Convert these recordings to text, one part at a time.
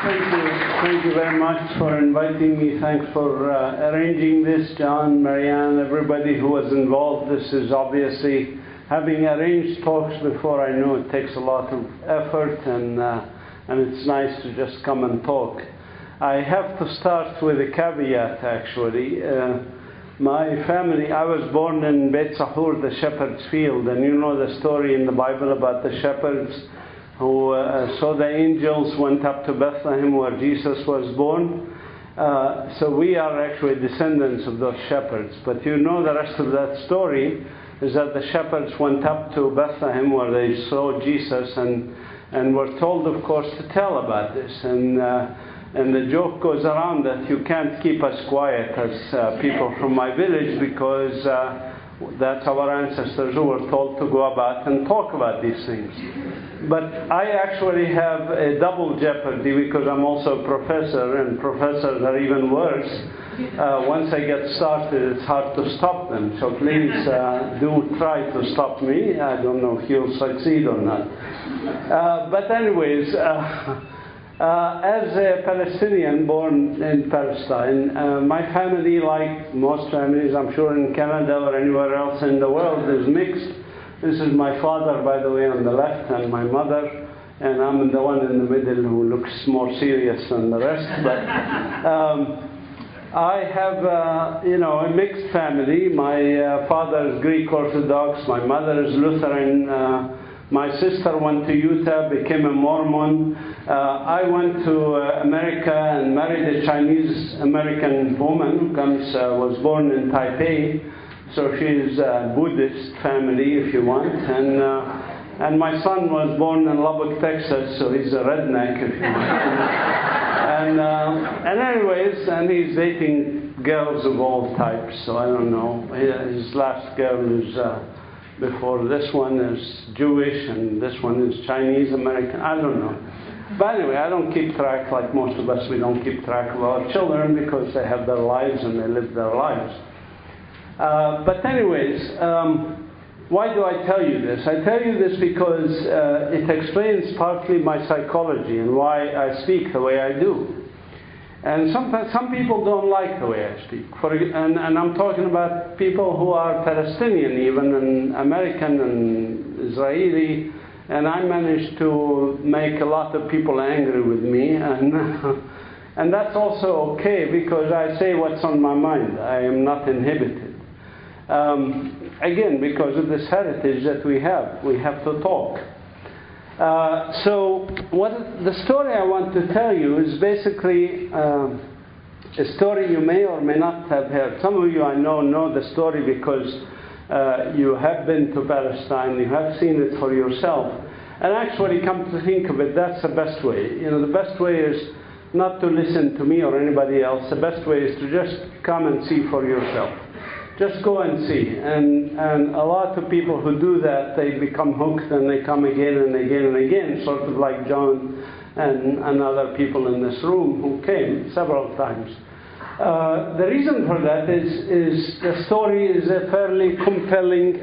Thank you very much for inviting me. Thanks for arranging this, John, Marianne, everybody who was involved. This is obviously, having arranged talks before, I know it takes a lot of effort, and it's nice to just come and talk. I have to start with a caveat, actually. My family, I was born in Beit Sahour, the shepherd's field, and you know the story in the Bible about the shepherds who saw the angels, went up to Bethlehem where Jesus was born. So we are actually descendants of those shepherds. But you know the rest of that story is that the shepherds went up to Bethlehem where they saw Jesus and were told, of course, to tell about this. And the joke goes around that you can't keep us quiet as people from my village because that's our ancestors who were told to go about and talk about these things. But I actually have a double jeopardy because I'm also a professor, and professors are even worse. Once I get started, it's hard to stop them. So please do try to stop me. I don't know if you'll succeed or not. But anyways, as a Palestinian born in Palestine, my family, like most families, I'm sure in Canada or anywhere else in the world, is mixed. This is my father, by the way, on the left, and my mother, and I'm the one in the middle who looks more serious than the rest. But I have, a mixed family. My father is Greek Orthodox, my mother is Lutheran. My sister went to Utah, became a Mormon. I went to America and married a Chinese-American woman who was born in Taipei. So she's a Buddhist family, if you want. And my son was born in Lubbock, Texas, so he's a redneck, if you want. And anyways, and he's dating girls of all types, so I don't know. His last girl is... before this one is Jewish and this one is Chinese American. I don't know. But anyway, I don't keep track, like most of us, we don't keep track of our children because they have their lives and they live their lives. But anyways, why do I tell you this? I tell you this because it explains partly my psychology and why I speak the way I do. And some people don't like the way I speak. And I'm talking about people who are Palestinian even, and American and Israeli. And I managed to make a lot of people angry with me. And that's also okay because I say what's on my mind. I am not inhibited. Again, because of this heritage that we have to talk. So the story I want to tell you is basically a story you may or may not have heard. Some of you I know the story because you have been to Palestine, you have seen it for yourself. And actually, come to think of it, that's the best way. The best way is not to listen to me or anybody else. The best way is to just come and see for yourself. Just go and see. And a lot of people who do that, they become hooked and they come again and again and again, sort of like John and other people in this room who came several times. The reason for that is the story is a fairly compelling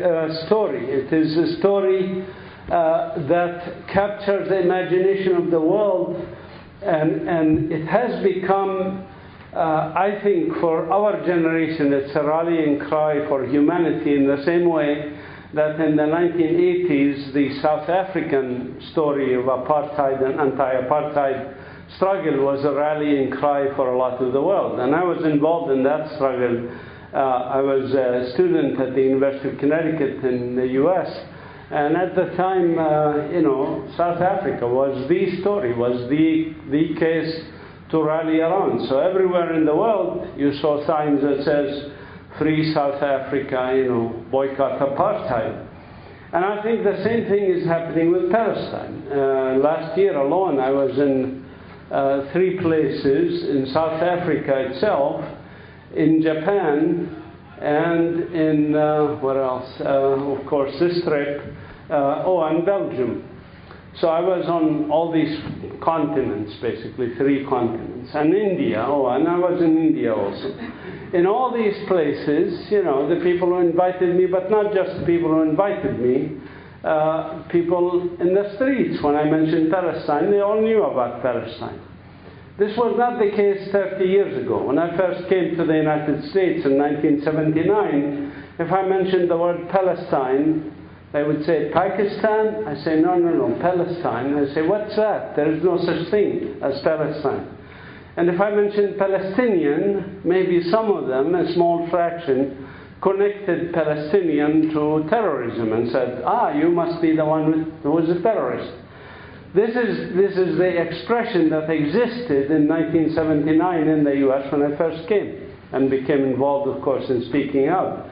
story. It is a story that captures the imagination of the world, and it has become... I think for our generation, it's a rallying cry for humanity in the same way that in the 1980s, the South African story of apartheid and anti-apartheid struggle was a rallying cry for a lot of the world. And I was involved in that struggle. I was a student at the University of Connecticut in the US. And at the time, South Africa was the story, was the case to rally around. So everywhere in the world you saw signs that says free South Africa, boycott apartheid. And I think the same thing is happening with Palestine. Last year alone I was in 3 places, in South Africa itself, in Japan, and in, where else? Of course this trip, and Belgium. So I was on all these continents, basically 3 continents, and India, and I was in India also. In all these places, the people who invited me, but not just the people who invited me, people in the streets, when I mentioned Palestine, they all knew about Palestine. This was not the case 30 years ago. When I first came to the United States in 1979, if I mentioned the word Palestine, they would say, Pakistan? I say, no, Palestine. I say, what's that? There is no such thing as Palestine. And if I mentioned Palestinian, maybe some of them, a small fraction, connected Palestinian to terrorism and said, you must be the one who was a terrorist. This is the expression that existed in 1979 in the US when I first came and became involved, of course, in speaking out.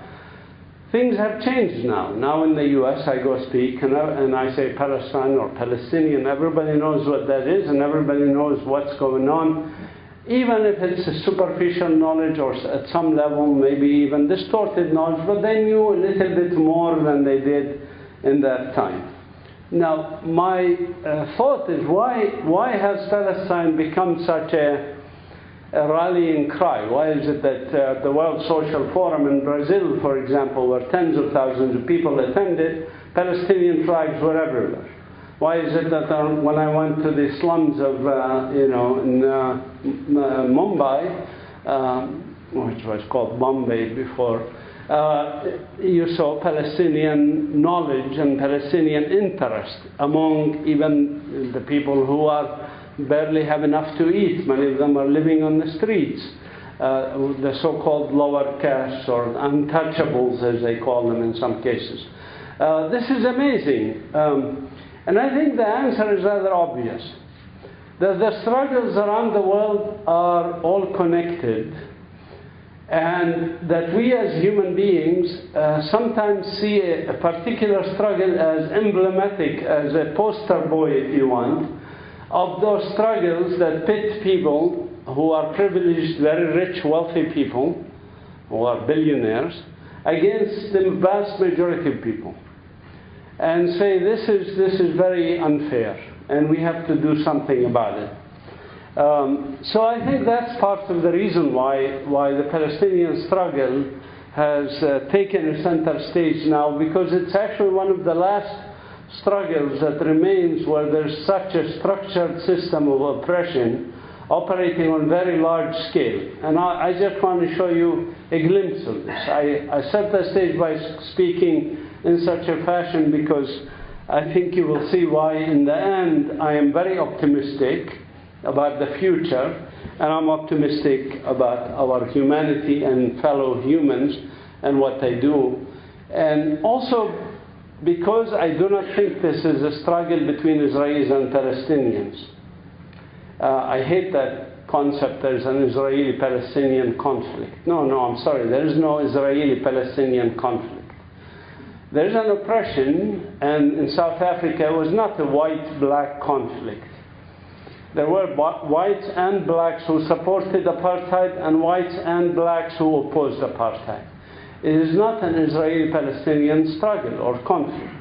Things have changed now. Now in the US I go speak and I say Palestine or Palestinian. Everybody knows what that is and everybody knows what's going on. Even if it's a superficial knowledge or at some level maybe even distorted knowledge, but they knew a little bit more than they did in that time. Now, my thought is, why has Palestine become such a rallying cry? Why is it that the World Social Forum in Brazil, for example, where tens of thousands of people attended, Palestinian flags were everywhere? Why is it that when I went to the slums of, in Mumbai, which was called Bombay before, you saw Palestinian knowledge and Palestinian interest among even the people who barely have enough to eat. Many of them are living on the streets. The so-called lower castes or untouchables, as they call them in some cases. This is amazing. And I think the answer is rather obvious. That the struggles around the world are all connected. And that we as human beings sometimes see a particular struggle as emblematic, as a poster boy, if you want, of those struggles that pit people who are privileged, very rich, wealthy people, who are billionaires, against the vast majority of people. And say, this is very unfair, and we have to do something about it. So I think that's part of the reason why the Palestinian struggle has taken a center stage now, because it's actually one of the last struggles that remains where there's such a structured system of oppression operating on very large scale. And I just want to show you a glimpse of this. I set the stage by speaking in such a fashion because I think you will see why in the end I am very optimistic about the future, and I'm optimistic about our humanity and fellow humans and what they do. And also because I do not think this is a struggle between Israelis and Palestinians. I hate that concept, there's an Israeli-Palestinian conflict. No, I'm sorry, there is no Israeli-Palestinian conflict. There is an oppression, and in South Africa it was not a white-black conflict. There were whites and blacks who supported apartheid and whites and blacks who opposed apartheid. It is not an Israeli-Palestinian struggle or conflict.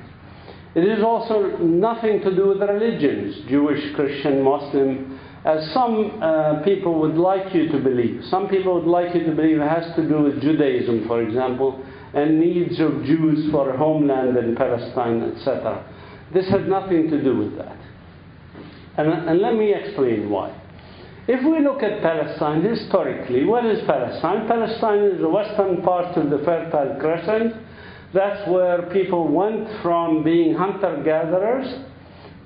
It is also nothing to do with religions, Jewish, Christian, Muslim, as some people would like you to believe. Some people would like you to believe it has to do with Judaism, for example, and needs of Jews for a homeland in Palestine, etc. This has nothing to do with that. And let me explain why. If we look at Palestine historically, what is Palestine? Palestine is the western part of the Fertile Crescent. That's where people went from being hunter-gatherers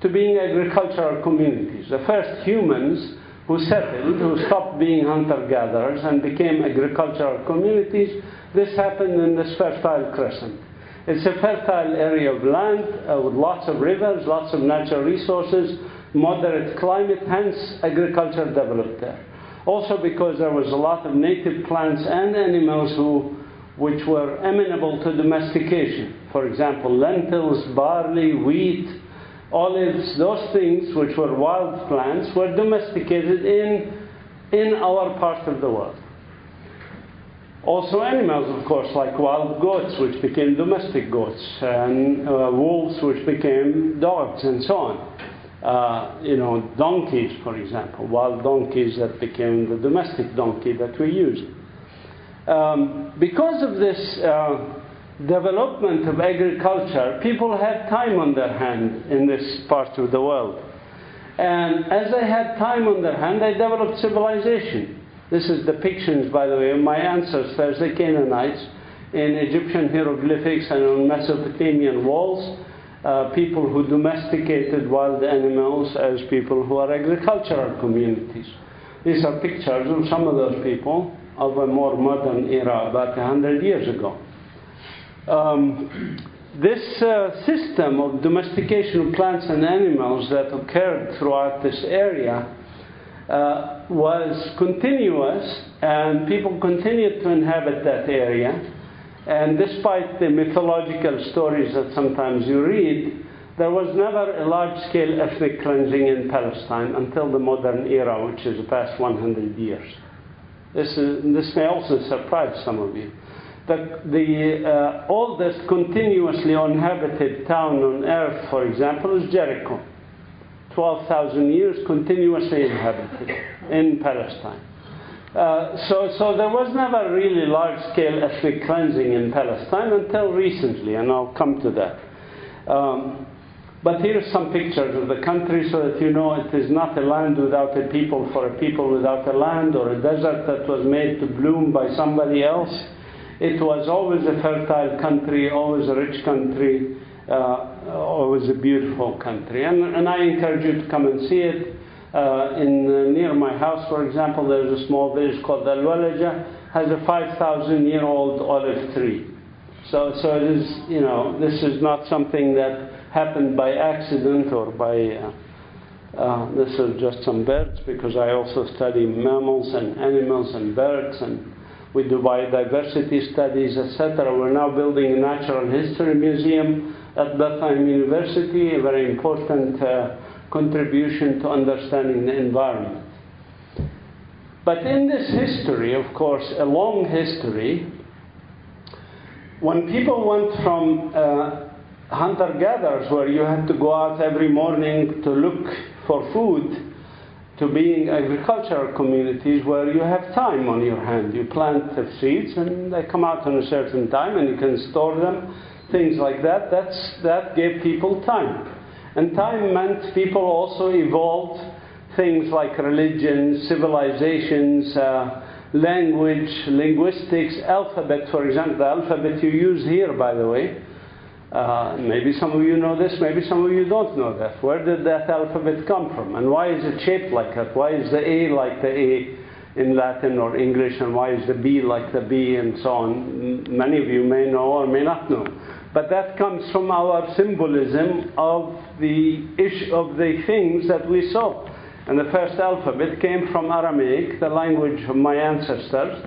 to being agricultural communities. The first humans who settled, who stopped being hunter-gatherers and became agricultural communities, this happened in this Fertile Crescent. It's a fertile area of land with lots of rivers, lots of natural resources, moderate climate, hence agriculture developed there. Also because there was a lot of native plants and animals which were amenable to domestication. For example, lentils, barley, wheat, olives, those things which were wild plants were domesticated in our part of the world. Also animals, of course, like wild goats, which became domestic goats, and wolves, which became dogs, and so on. Donkeys, for example, wild donkeys that became the domestic donkey that we use. Because of this development of agriculture, people had time on their hand in this part of the world. And as they had time on their hand, they developed civilization. This is depictions, by the way, of my ancestors, the Canaanites, in Egyptian hieroglyphics and on Mesopotamian walls. People who domesticated wild animals as people who are agricultural communities. These are pictures of some of those people of a more modern era, about 100 years ago. This system of domestication of plants and animals that occurred throughout this area was continuous, and people continued to inhabit that area. And despite the mythological stories that sometimes you read, there was never a large-scale ethnic cleansing in Palestine until the modern era, which is the past 100 years. This may also surprise some of you. The oldest continuously uninhabited town on earth, for example, is Jericho. 12,000 years continuously inhabited in Palestine. So there was never really large-scale ethnic cleansing in Palestine until recently, and I'll come to that. But here's some pictures of the country so that you know it is not a land without a people for a people without a land, or a desert that was made to bloom by somebody else. It was always a fertile country, always a rich country, always a beautiful country. And I encourage you to come and see it. Near my house, for example, there's a small village called Al-Walaja, has a 5,000-year-old olive tree. So it is, you know, this is not something that happened by accident or by, this is just some birds, because I also study mammals and animals and birds, and we do biodiversity studies, etc. We're now building a natural history museum at Bethlehem University, a very important contribution to understanding the environment. But in this history, of course, a long history, when people went from hunter-gatherers, where you had to go out every morning to look for food, to being agricultural communities where you have time on your hand. You plant the seeds and they come out on a certain time and you can store them, things like that. That gave people time. And time meant people also evolved things like religion, civilizations, language, linguistics, alphabet, for example. The alphabet you use here, by the way, maybe some of you know this, maybe some of you don't know that. Where did that alphabet come from? And why is it shaped like that? Why is the A like the A in Latin or English, and why is the B like the B, and so on? Many of you may know or may not know. But that comes from our symbolism of the things that we saw. And the first alphabet came from Aramaic, the language of my ancestors,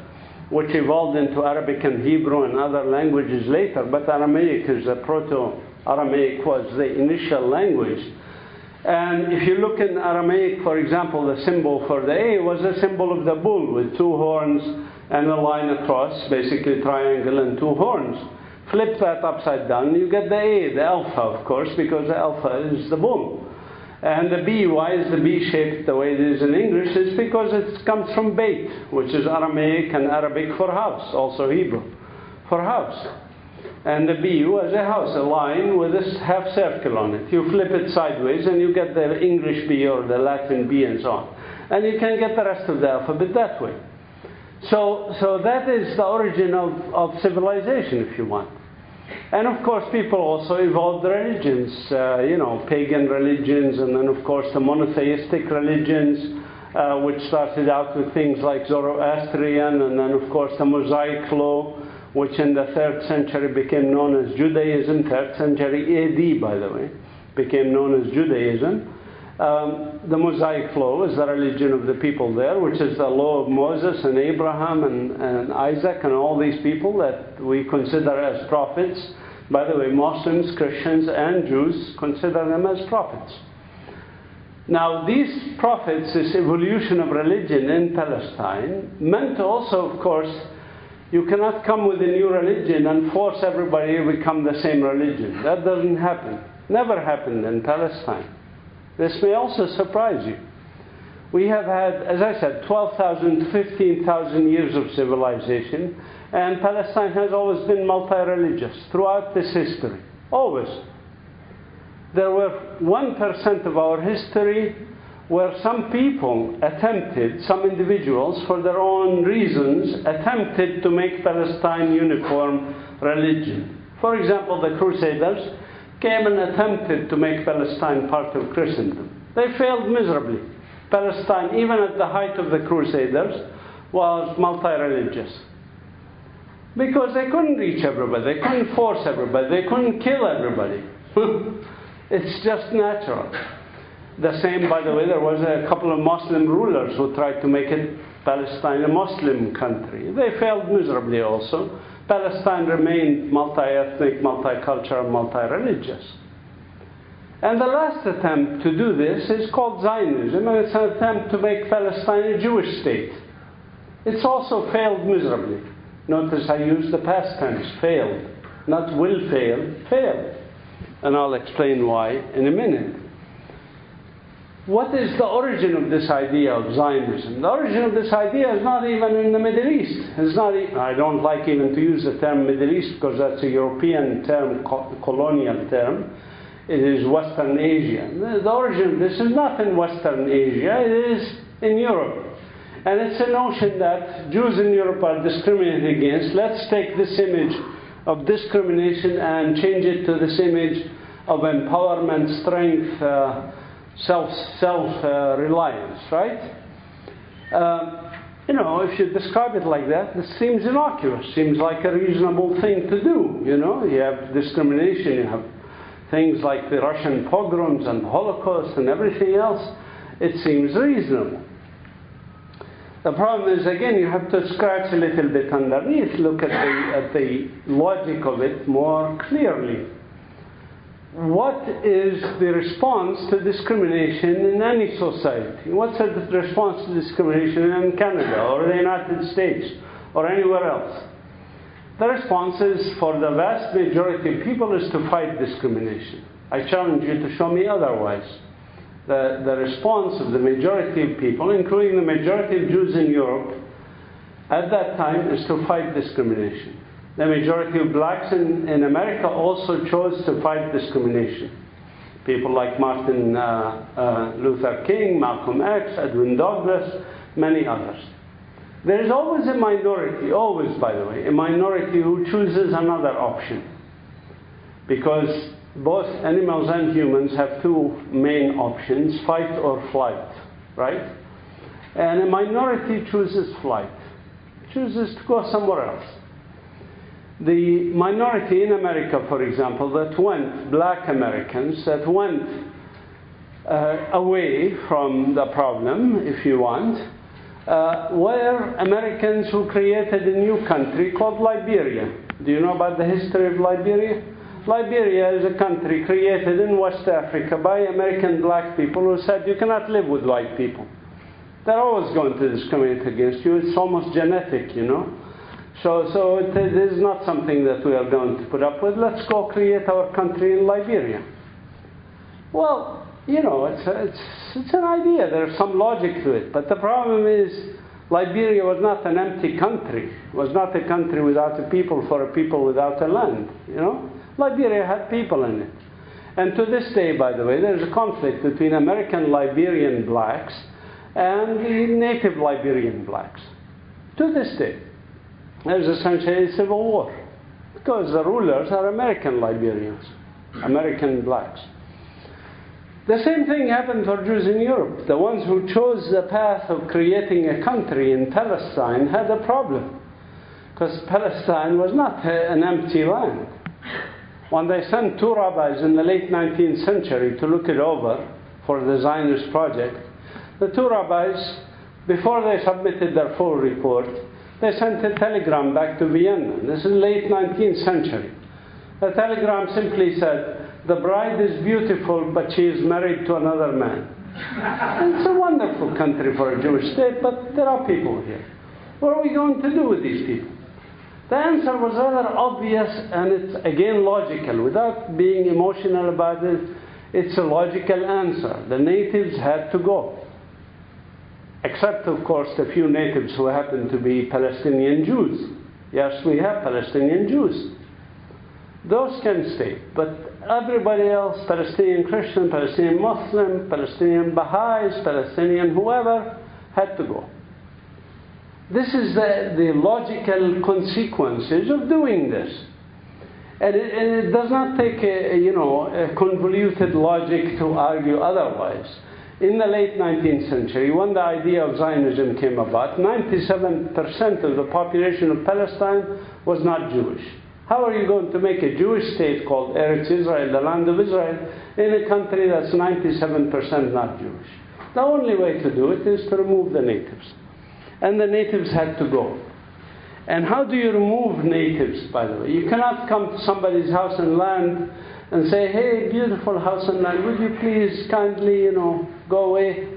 which evolved into Arabic and Hebrew and other languages later. But Aramaic is the Proto-Aramaic, was the initial language. And if you look in Aramaic, for example, the symbol for the A was a symbol of the bull with two horns and a line across, basically triangle and two horns. Flip that upside down, you get the A, the alpha, of course, because the alpha is the bull. And the B, why is the B shaped the way it is in English? It's because it comes from Beit, which is Aramaic and Arabic for house, also Hebrew for house. And the B was a house, a line with a half circle on it. You flip it sideways and you get the English B or the Latin B and so on. And you can get the rest of the alphabet that way. So that is the origin of civilization, if you want. And of course, people also evolved religions, pagan religions, and then of course the monotheistic religions, which started out with things like Zoroastrian, and then of course the Mosaic law, which in the 3rd century became known as Judaism, 3rd century AD, by the way, became known as Judaism. The Mosaic law is the religion of the people there, which is the law of Moses and Abraham and Isaac and all these people that we consider as prophets. By the way, Muslims, Christians, and Jews consider them as prophets. Now, these prophets, this evolution of religion in Palestine, meant also, of course, you cannot come with a new religion and force everybody to become the same religion. That doesn't happen. Never happened in Palestine. This may also surprise you. We have had, as I said, 12,000 to 15,000 years of civilization, and Palestine has always been multi-religious throughout this history. Always. There were 1% of our history where some people attempted, some individuals for their own reasons, attempted to make Palestine uniform religion. For example, the Crusaders came and attempted to make Palestine part of Christendom. They failed miserably. Palestine, even at the height of the Crusaders, was multi-religious. Because they couldn't reach everybody, they couldn't force everybody, they couldn't kill everybody. It's just natural. The same, by the way, there was a couple of Muslim rulers who tried to make it Palestine a Muslim country. They failed miserably also. Palestine remained multi-ethnic, multicultural, multi-religious. And the last attempt to do this is called Zionism, and it's an attempt to make Palestine a Jewish state. It's also failed miserably. Notice I use the past tense, failed. Not will fail, failed. And I'll explain why in a minute. What is the origin of this idea of Zionism? The origin of this idea is not even in the Middle East. It's not I don't like even to use the term Middle East because that's a European term, colonial term. It is Western Asia. The origin of this is not in Western Asia, it is in Europe. And it's a notion that Jews in Europe are discriminated against. Let's take this image of discrimination and change it to this image of empowerment, strength, self-reliance, right? If you describe it like that, this seems innocuous, seems like a reasonable thing to do. You have discrimination, you have things like the Russian pogroms and Holocaust and everything else. It seems reasonable. The problem is, again, you have to scratch a little bit underneath, look at the logic of it more clearly. What is the response to discrimination in any society? What's the response to discrimination in Canada or the United States or anywhere else? The response is, for the vast majority of people, is to fight discrimination. I challenge you to show me otherwise. The response of the majority of people, including the majority of Jews in Europe, at that time is to fight discrimination. The majority of blacks in America also chose to fight discrimination. People like Martin Luther King, Malcolm X, Edwin Douglas, many others. There is always a minority, always, by the way, a minority who chooses another option. Because both animals and humans have two main options, fight or flight, right? And a minority chooses flight, chooses to go somewhere else. The minority in America, for example, that went, black Americans, that went away from the problem, if you want, were Americans who created a new country called Liberia. Do you know about the history of Liberia? Liberia is a country created in West Africa by American black people who said you cannot live with white people. They're always going to discriminate against you. It's almost genetic, So it is not something that we are going to put up with. Let's go create our country in Liberia. Well, it's an idea. There's some logic to it. But the problem is, Liberia was not an empty country. It was not a country without a people for a people without a land. Liberia had people in it. And to this day, by the way, there's a conflict between American Liberian blacks and the native Liberian blacks. To this day, there's essentially a civil war. Because the rulers are American Liberians, American blacks. The same thing happened for Jews in Europe. The ones who chose the path of creating a country in Palestine had a problem. Because Palestine was not an empty land. When they sent two rabbis in the late 19th century to look it over for the Zionist project, the two rabbis, before they submitted their full report, they sent a telegram back to Vienna. This is late 19th century. The telegram simply said, "The bride is beautiful, but she is married to another man." It's a wonderful country for a Jewish state, but there are people here. What are we going to do with these people? The answer was rather obvious, and it's again logical. Without being emotional about it, it's a logical answer. The natives had to go. Except, of course, the few natives who happen to be Palestinian Jews. Yes, we have Palestinian Jews. those can stay. But everybody else, Palestinian Christian, Palestinian Muslim, Palestinian Baha'is, Palestinian whoever, had to go. This is the logical consequences of doing this. And it does not take a convoluted logic to argue otherwise. In the late 19th century, when the idea of Zionism came about, 97% of the population of Palestine was not Jewish. How are you going to make a Jewish state called Eretz Israel, the land of Israel, in a country that's 97% not Jewish? The only way to do it is to remove the natives. And the natives had to go. And how do you remove natives, by the way? You cannot come to somebody's house and land and say, hey, beautiful house and land, would you please kindly, go away?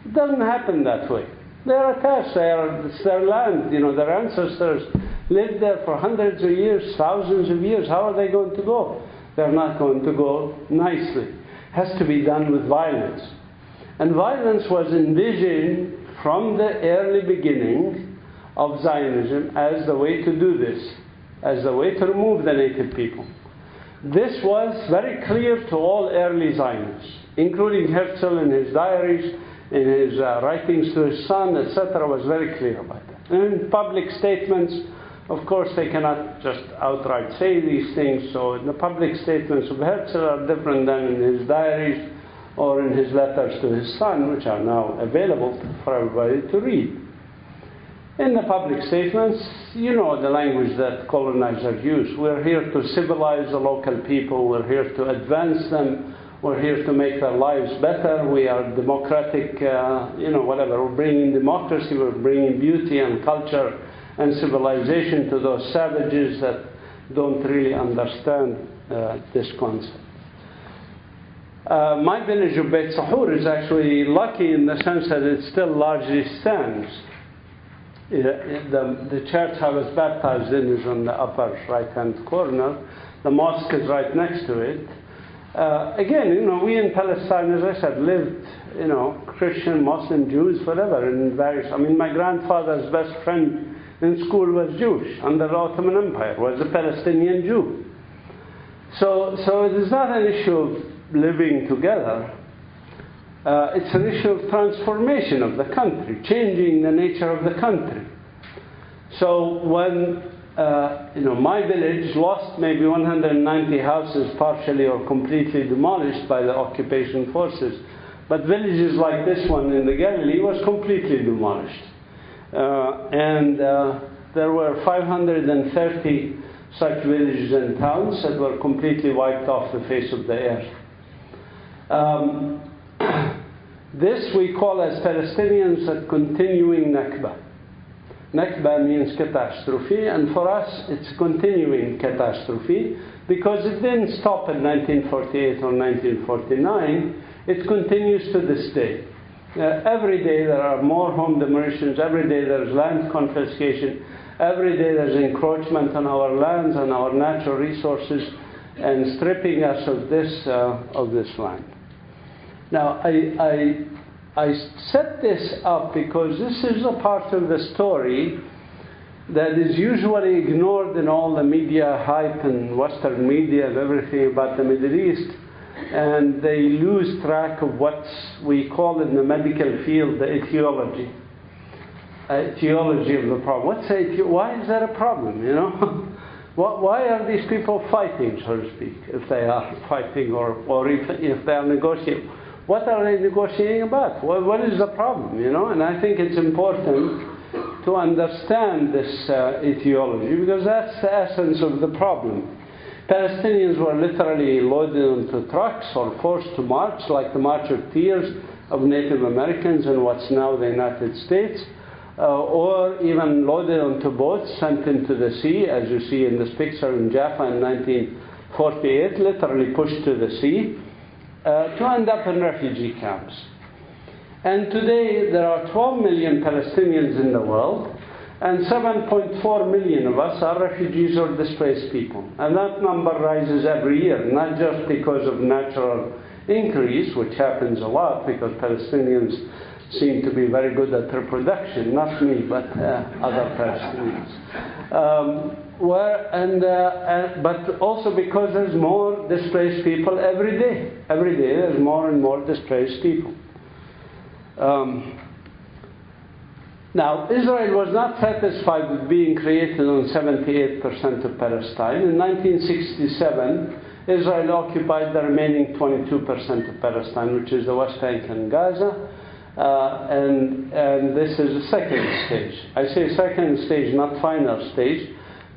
It doesn't happen that way. They are attached. It's their land. Their ancestors lived there for hundreds of years, thousands of years. How are they going to go? They're not going to go nicely. It has to be done with violence. And violence was envisioned from the early beginning of Zionism as the way to do this, as the way to remove the native people. This was very clear to all early Zionists, including Herzl in his diaries, in his writings to his son, etc., was very clear about that. And in public statements, of course, they cannot just outright say these things, so the public statements of Herzl are different than in his diaries or in his letters to his son, which are now available for everybody to read. In the public statements, the language that colonizers use. We're here to civilize the local people. We're here to advance them. We're here to make their lives better. We are democratic, whatever. We're bringing democracy. We're bringing beauty and culture and civilization to those savages that don't really understand this concept. My village of Beit Sahour is actually lucky in the sense that it still largely stands. The church I was baptized in is on the upper right-hand corner. The mosque is right next to it. Again, we in Palestine, as I said, lived, Christian, Muslim, Jews, whatever, in various. My grandfather's best friend in school was Jewish under the Ottoman Empire, was a Palestinian Jew. So it is not an issue of living together. It's an issue of transformation of the country, changing the nature of the country. So when, my village lost maybe 190 houses partially or completely demolished by the occupation forces, but villages like this one in the Galilee was completely demolished. There were 530 such villages and towns that were completely wiped off the face of the earth. This we call as Palestinians a continuing Nakba. Nakba means catastrophe, and for us it's a continuing catastrophe because it didn't stop in 1948 or 1949. It continues to this day. Every day there are more home demolitions, every day there's land confiscation, every day there's encroachment on our lands and our natural resources and stripping us of this land. Now, I set this up because this is a part of the story that is usually ignored in all the media hype and Western media and everything about the Middle East, and they lose track of what we call in the medical field the etiology. Etiology of the problem. Why is that a problem, Why are these people fighting, so to speak, if they are fighting or if they are negotiating? What are they negotiating about? What is the problem, And I think it's important to understand this etiology because that's the essence of the problem. Palestinians were literally loaded onto trucks or forced to march, like the March of Tears of Native Americans in what's now the United States, or even loaded onto boats, sent into the sea, as you see in this picture in Jaffa in 1948, literally pushed to the sea, to end up in refugee camps. And today there are 12 million Palestinians in the world, and 7.4 million of us are refugees or displaced people. And that number rises every year, not just because of natural increase, which happens a lot because Palestinians seem to be very good at reproduction, not me, but other Palestinians. but also because there's more displaced people every day. Every day there's more and more displaced people. Now, Israel was not satisfied with being created on 78% of Palestine. In 1967, Israel occupied the remaining 22% of Palestine, which is the West Bank and Gaza. And this is the second stage. I say second stage, not final stage,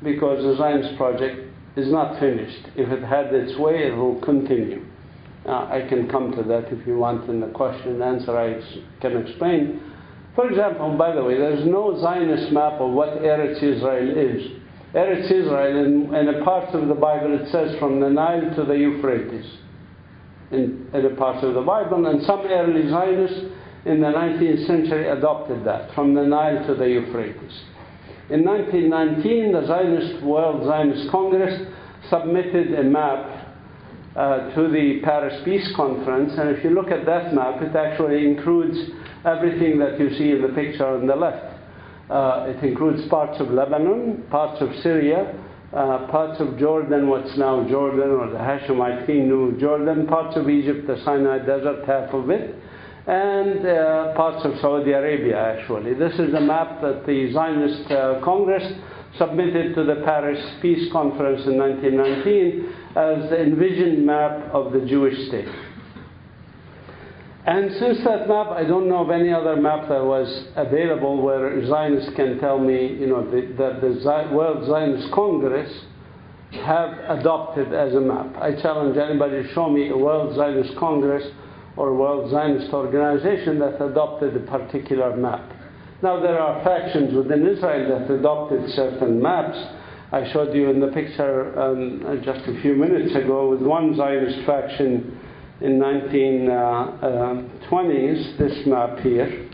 because the Zionist project is not finished. If it had its way, it will continue. I can come to that if you want in the question and answer. I can explain. For example, by the way, there's no Zionist map of what Eretz Israel is. Eretz Israel, in a part of the Bible, it says from the Nile to the Euphrates. In a part of the Bible, and some early Zionists in the 19th century adopted that, from the Nile to the Euphrates. In 1919, the World Zionist Congress submitted a map to the Paris Peace Conference, and if you look at that map, it actually includes everything that you see in the picture on the left. It includes parts of Lebanon, parts of Syria, parts of Jordan, what's now Jordan, or the Hashemite King New Jordan, parts of Egypt, the Sinai Desert, half of it, and parts of Saudi Arabia, actually. This is a map that the Zionist Congress submitted to the Paris Peace Conference in 1919 as the envisioned map of the Jewish state. And since that map, I don't know of any other map that was available where Zionists can tell me, that the World Zionist Congress have adopted as a map. I challenge anybody to show me a World Zionist Congress or World Zionist organization that adopted a particular map. Now, there are factions within Israel that adopted certain maps. I showed you in the picture just a few minutes ago with one Zionist faction in 1920s, this map here.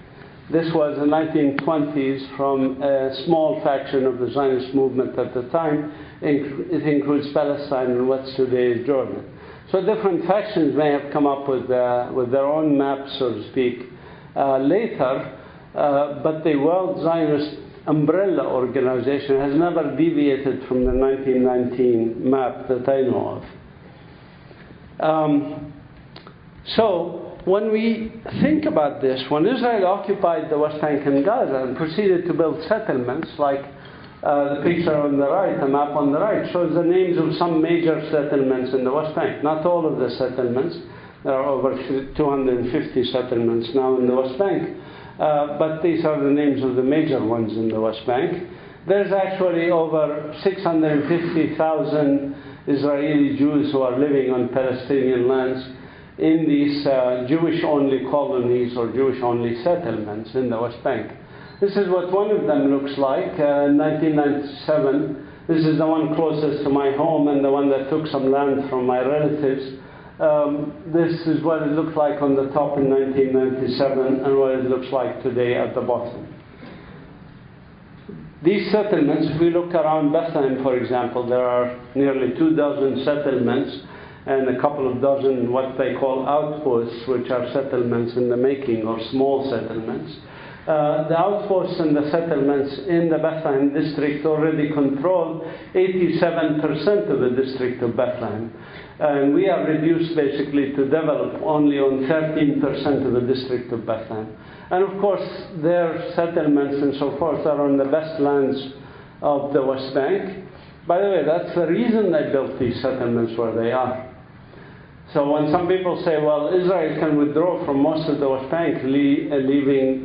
This was the 1920s from a small faction of the Zionist movement at the time. It includes Palestine and what's today Jordan. So different factions may have come up with their own map, so to speak, later, but the World Zionist umbrella organization has never deviated from the 1919 map that I know of. So, when we think about this, when Israel occupied the West Bank and Gaza and proceeded to build settlements, like the picture on the right, the map on the right, shows the names of some major settlements in the West Bank. Not all of the settlements. There are over 250 settlements now in the West Bank. But these are the names of the major ones in the West Bank. There's actually over 650,000 Israeli Jews who are living on Palestinian lands in these Jewish-only colonies or Jewish-only settlements in the West Bank. This is what one of them looks like. In 1997, this is the one closest to my home and the one that took some land from my relatives. This is what it looked like on the top in 1997 and what it looks like today at the bottom. These settlements, if we look around Bethlehem, for example, there are nearly 24 settlements and a couple of dozen what they call outposts, which are settlements in the making or small settlements. The outposts and the settlements in the Bethlehem district already control 87% of the district of Bethlehem. And we are reduced basically to develop only on 13% of the district of Bethlehem. And of course, their settlements and so forth are on the best lands of the West Bank. By the way, that's the reason they built these settlements where they are. So when some people say, well, Israel can withdraw from most of the West Bank, leaving,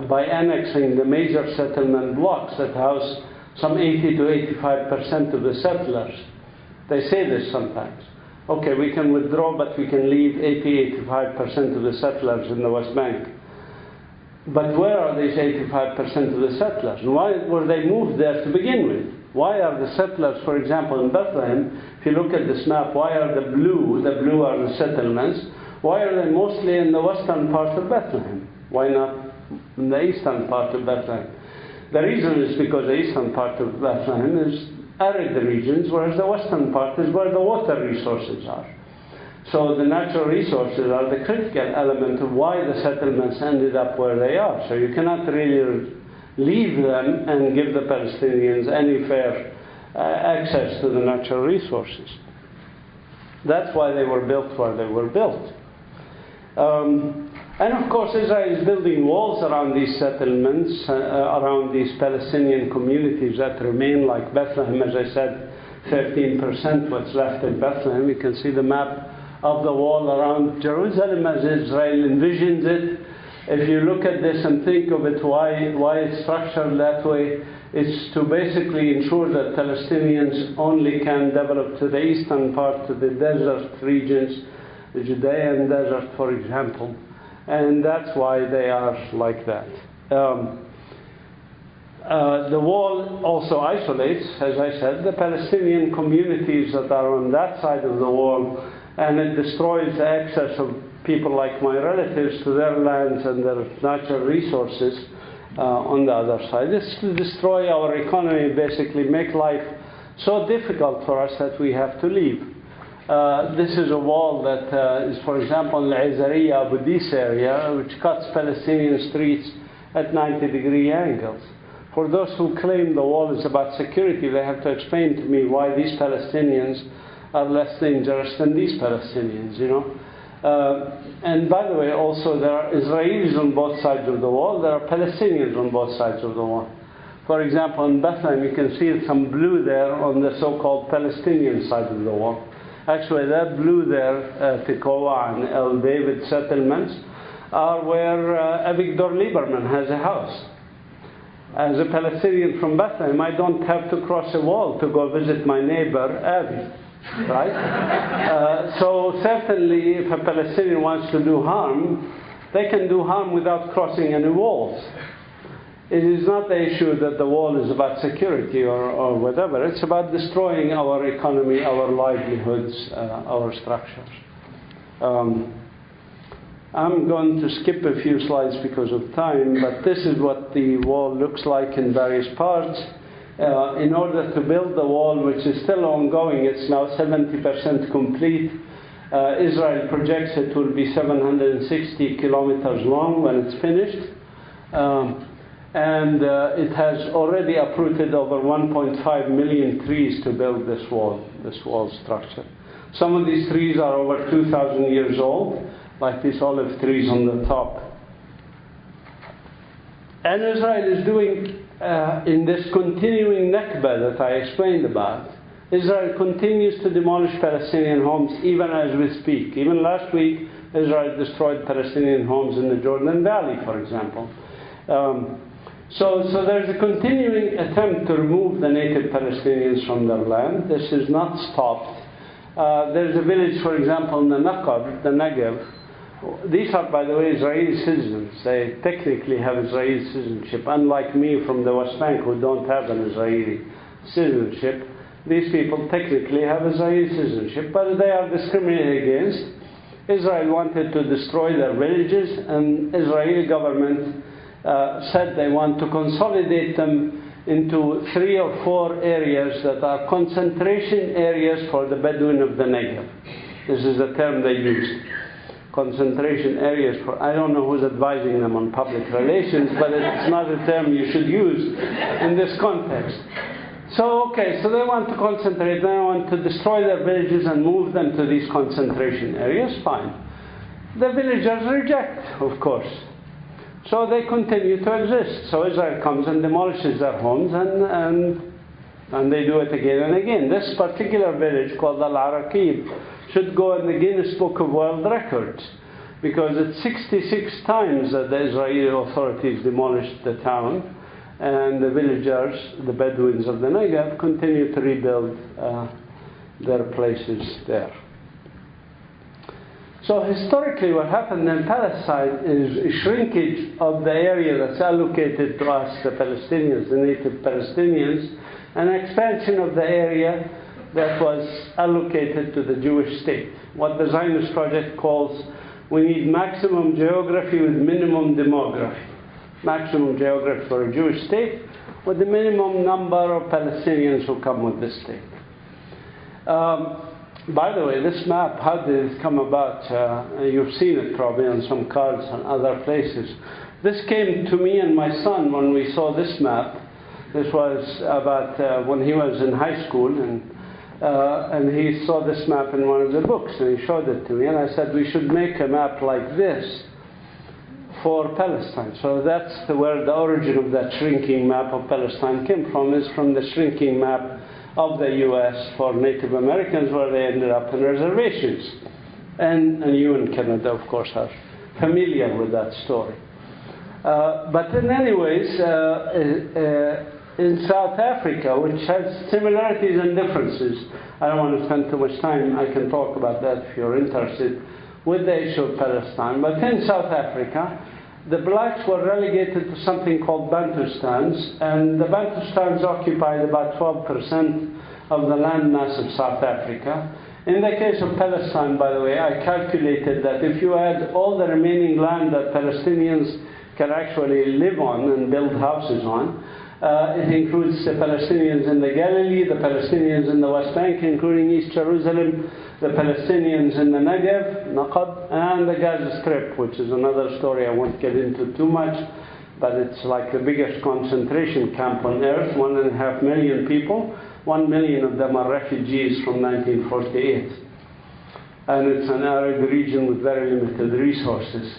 by annexing the major settlement blocks that house some 80 to 85% of the settlers. They say this sometimes. Okay, we can withdraw, but we can leave 80-85% of the settlers in the West Bank. But where are these 85% of the settlers? And why were they moved there to begin with? Why are the settlers, for example, in Bethlehem, if you look at this map, why are the blue are the settlements, why are they mostly in the western part of Bethlehem? Why not in the eastern part of Bethlehem? The reason is because the eastern part of Bethlehem is arid regions, whereas the western part is where the water resources are. So the natural resources are the critical element of why the settlements ended up where they are. So you cannot really leave them and give the Palestinians any fair access to the natural resources. That's why they were built where they were built. And of course, Israel is building walls around these settlements, around these Palestinian communities that remain, like Bethlehem, as I said, 13% what's left in Bethlehem. You can see the map of the wall around Jerusalem as Israel envisions it. If you look at this and think of it, why it's structured that way, it's to basically ensure that Palestinians only can develop to the eastern part, to the desert regions, the Judean desert, for example. And that's why they are like that. The wall also isolates, as I said, the Palestinian communities that are on that side of the wall, and it destroys the access of people like my relatives to their lands and their natural resources on the other side. This to destroy our economy, basically make life so difficult for us that we have to leave. This is a wall that is, for example, in the Azariya Abu Dis area, which cuts Palestinian streets at 90-degree angles. For those who claim the wall is about security, they have to explain to me why these Palestinians are less dangerous than these Palestinians, you know. And by the way, also there are Israelis on both sides of the wall, there are Palestinians on both sides of the wall. For example, in Bethlehem, you can see some blue there on the so-called Palestinian side of the wall. Actually, that blue there, Tekoa and El David settlements, are where Avigdor Lieberman has a house. As a Palestinian from Bethlehem, I don't have to cross a wall to go visit my neighbor, Avi. Right? So certainly, if a Palestinian wants to do harm, they can do harm without crossing any walls. It is not the issue that the wall is about security or whatever. It's about destroying our economy, our livelihoods, our structures. I'm going to skip a few slides because of time, but this is what the wall looks like in various parts. In order to build the wall, which is still ongoing, it's now 70% complete. Israel projects it will be 760 kilometers long when it's finished. And it has already uprooted over 1.5 million trees to build this wall structure. Some of these trees are over 2,000 years old, like these olive trees on the top. And Israel is doing, in this continuing Nakba that I explained about, Israel continues to demolish Palestinian homes even as we speak. Even last week, Israel destroyed Palestinian homes in the Jordan Valley, for example. So there's a continuing attempt to remove the native Palestinians from their land. This is not stopped. There's a village, for example, in the Negev. These are, by the way, Israeli citizens. They technically have Israeli citizenship, unlike me from the West Bank who don't have an Israeli citizenship. These people technically have Israeli citizenship, but they are discriminated against. Israel wanted to destroy their villages, and Israeli government said they want to consolidate them into 3 or 4 areas that are concentration areas for the Bedouin of the Negev. This is the term they used. Concentration areas for, I don't know who's advising them on public relations, but it's not a term you should use in this context. So they want to concentrate, they want to destroy their villages and move them to these concentration areas, fine. The villagers reject, of course. So they continue to exist. So Israel comes and demolishes their homes, and they do it again and again. This particular village called Al-Araqib should go in the Guinness Book of World Records, because it's 66 times that the Israeli authorities demolished the town, and the villagers, the Bedouins of the Negev, continue to rebuild their places there. So historically what happened in Palestine is a shrinkage of the area that's allocated to us, the Palestinians, the native Palestinians, an expansion of the area that was allocated to the Jewish state. What the Zionist Project calls, we need maximum geography with minimum demography. Maximum geography for a Jewish state with the minimum number of Palestinians who come with this state. By the way, this map, how did it come about? You've seen it probably on some cards and other places. This came to me and my son when we saw this map. This was about when he was in high school, and he saw this map in one of the books, and he showed it to me, and I said, we should make a map like this for Palestine. So that's where the origin of that shrinking map of Palestine came from, is from the shrinking map of the U.S. for Native Americans, where they ended up in reservations. And you in Canada, of course, are familiar with that story. But in any ways, in South Africa, which has similarities and differences, I don't want to spend too much time, I can talk about that if you're interested, with the issue of Palestine. But in South Africa, the blacks were relegated to something called Bantustans, and the Bantustans occupied about 12% of the land mass of South Africa. In the case of Palestine, by the way, I calculated that if you add all the remaining land that Palestinians can actually live on and build houses on, it includes the Palestinians in the Galilee, the Palestinians in the West Bank, including East Jerusalem, the Palestinians in the Negev, Naqab, and the Gaza Strip, which is another story I won't get into too much, but it's like the biggest concentration camp on earth, 1.5 million people. 1 million of them are refugees from 1948. And it's an arid region with very limited resources.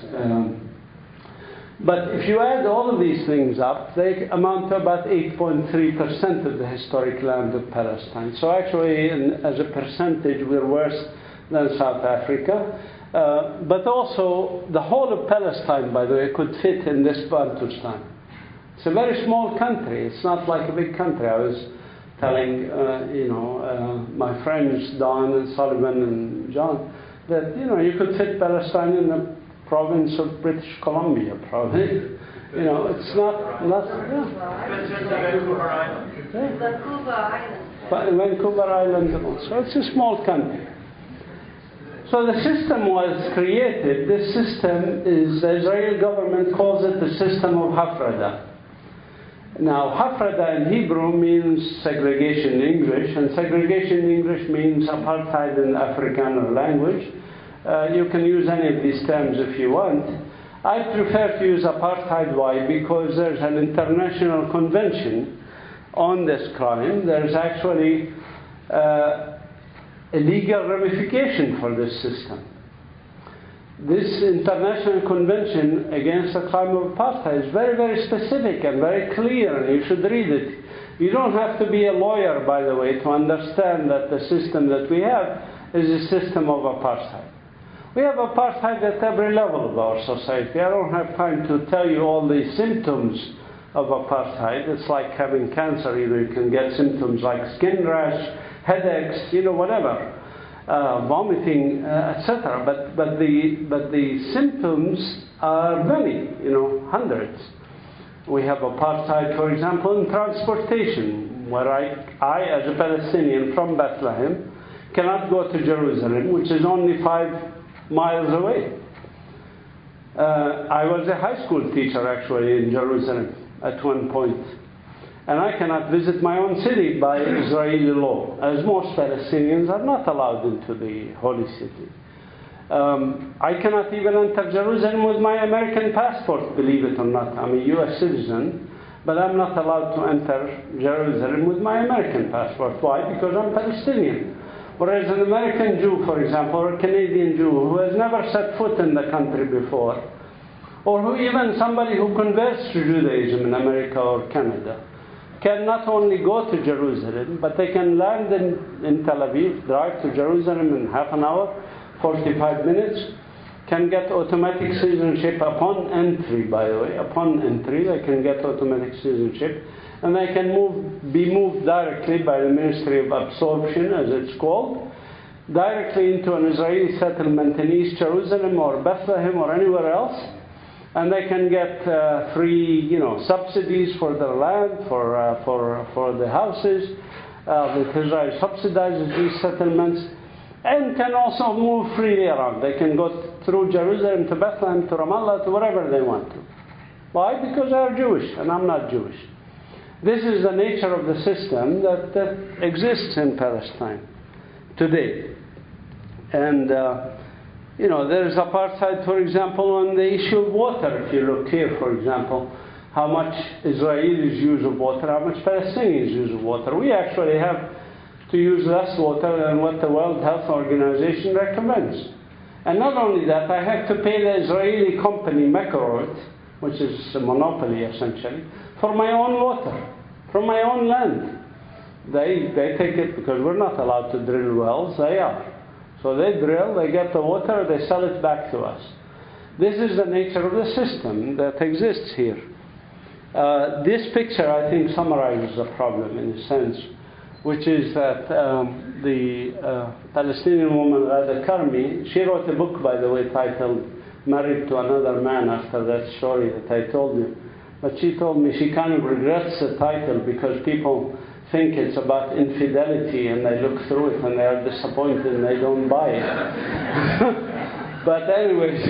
But if you add all of these things up, they amount to about 8.3% of the historic land of Palestine. So actually, as a percentage, we're worse than South Africa. But also, the whole of Palestine, by the way, could fit in this Bantustan. It's a very small country. It's not like a big country. I was telling, my friends, Don and Sullivan and John, that, you could fit Palestine in the province of British Columbia, probably. It's not Vancouver Island. Vancouver Island. Vancouver Island also. It's a small country. So the system was created. This system is, the Israeli government calls it the system of Hafrada. Now, Hafrada in Hebrew means segregation in English, and segregation in English means apartheid in the Afrikaner language. You can use any of these terms if you want. I prefer to use apartheid. Why? Because there's an international convention on this crime. There's actually a legal ramification for this system. This international convention against the crime of apartheid is very, very specific and very clear, and you should read it. You don't have to be a lawyer, by the way, to understand that the system that we have is a system of apartheid. We have apartheid at every level of our society. I don't have time to tell you all the symptoms of apartheid. It's like having cancer. You can get symptoms like skin rash, headaches, whatever, vomiting, etc. But the symptoms are many, hundreds. We have apartheid, for example, in transportation, where I as a Palestinian from Bethlehem, cannot go to Jerusalem, which is only 5 miles away. I was a high school teacher actually in Jerusalem at one point, and I cannot visit my own city by Israeli law, as most Palestinians are not allowed into the holy city. I cannot even enter Jerusalem with my American passport, believe it or not. I'm a US citizen, but I'm not allowed to enter Jerusalem with my American passport. Why? Because I'm Palestinian. Whereas an American Jew, for example, or a Canadian Jew who has never set foot in the country before, or who even somebody who converts to Judaism in America or Canada, can not only go to Jerusalem, but they can land in Tel Aviv, drive to Jerusalem in half an hour, 45 minutes, can get automatic citizenship upon entry, by the way. Upon entry, they can get automatic citizenship. And they can be moved directly by the Ministry of Absorption, as it's called, directly into an Israeli settlement in East Jerusalem or Bethlehem or anywhere else. And they can get free, subsidies for their land, for the houses. That Israel subsidizes these settlements, and can also move freely around. They can go through Jerusalem to Bethlehem, to Ramallah, to wherever they want to. Why? Because they are Jewish, and I'm not Jewish. This is the nature of the system that exists in Palestine today. And, there is apartheid, for example, on the issue of water. If you look here, for example, how much Israelis use of water, how much Palestinians use of water. We actually have to use less water than what the World Health Organization recommends. And not only that, I have to pay the Israeli company Mekorot, which is a monopoly essentially, for my own water, from my own land. They take it because we're not allowed to drill wells, they are. So they drill, they get the water, they sell it back to us. This is the nature of the system that exists here. This picture, I think, summarizes the problem in a sense, which is that the Palestinian woman, Ghada Karmi, she wrote a book, by the way, titled Married to Another Man, after that story that I told you. But she told me she kind of regrets the title because people think it's about infidelity and they look through it and they are disappointed and they don't buy it. But anyways,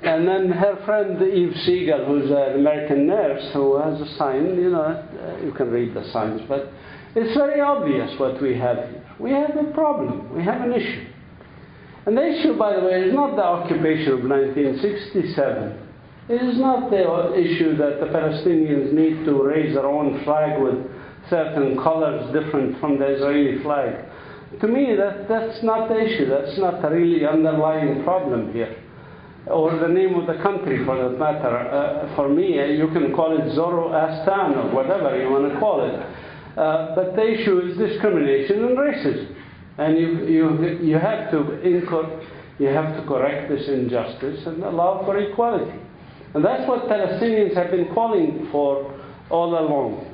and then her friend Eve Siegel, who's an American nurse who has a sign, you can read the signs, but it's very obvious what we have here. We have a problem, we have an issue. And the issue, by the way, is not the occupation of 1967. It is not the issue that the Palestinians need to raise their own flag with certain colors different from the Israeli flag. To me, that's not the issue. That's not the really underlying problem here. Or the name of the country, for that matter. For me, you can call it Zoroastan or whatever you want to call it. But the issue is discrimination and racism. And you have to correct this injustice and allow for equality. And that's what Palestinians have been calling for all along.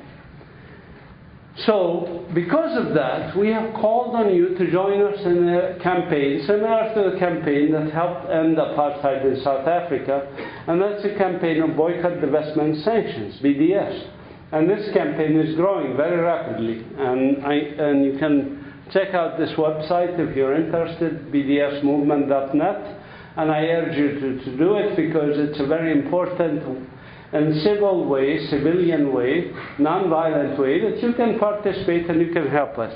So, because of that, we have called on you to join us in a campaign similar to the campaign that helped end apartheid in South Africa, and that's a campaign of boycott, divestment, sanctions, BDS. And this campaign is growing very rapidly, and you can check out this website if you're interested, bdsmovement.net. And I urge you to do it because it's a very important and civil way, civilian way, non-violent way that you can participate and you can help us.